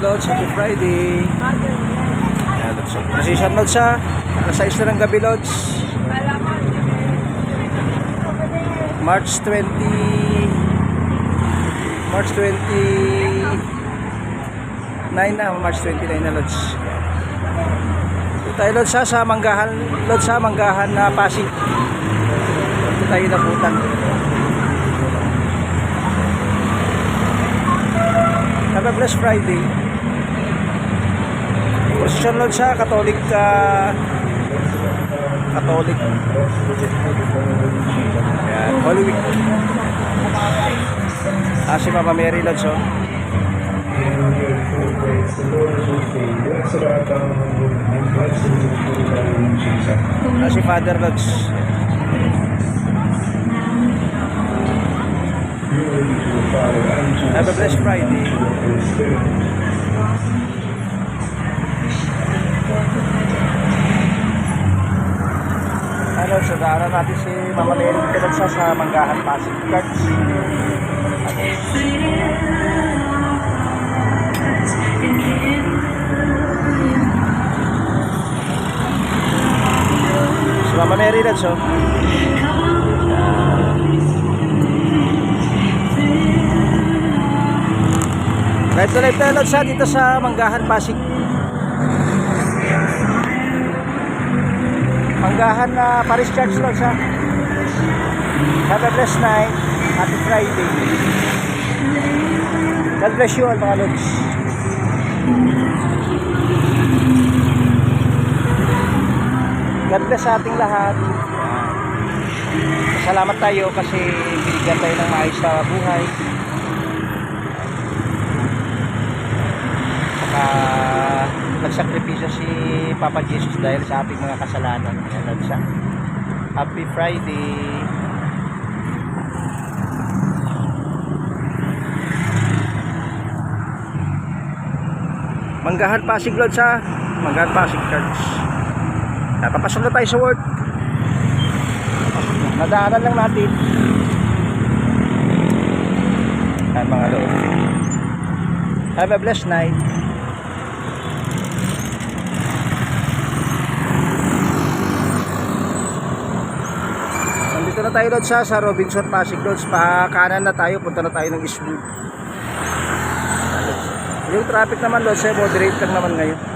Lods. Happy Friday. Ayan, Lods. Precision Lods siya. Alas 6 na ng gabi, Lods. March 29 na, Lods. Ito tayo, Lods, sa Manggahan, Lods, sa Manggahan na Pasig. Ito tayo naputan. Have a blessed Friday. Position, Lods, sa Catholic Ayan, Holy Week. Si Mama Mary, Lods, oh. Si Father, Lods. Have a blessed Friday. Ano, sa daanan natin si Mama Mary Pinagsa sa Manggahan Pasig Church. Si Mama Mary Pinagsa. Live to live tayo, Lods, dito sa Manggahan Pasig. Manggahan na Paris Church, Lods, ha. Have a blessed night. Happy Friday. God bless you all, mga Lods. God bless sa ating lahat. Salamat tayo kasi binigyan tayo ng maayos sa buhay. Nagsakripisyo si Papa Jesus dahil sa ating mga kasalanan. Ayan, siya. Happy Friday. Manggahan Pasig, Lods, ha. Manggahan Pasig Church. Papasok na tayo sa work. Nadaanan lang natin. Ayan, mga Lods. Have a blessed night. Nandito na tayo, Lods, sa Robinson Pasig, Lods. Pa-kanan na tayo, punta na tayo ng Eastwood. Yung traffic naman, Lods, moderate lang naman ngayon.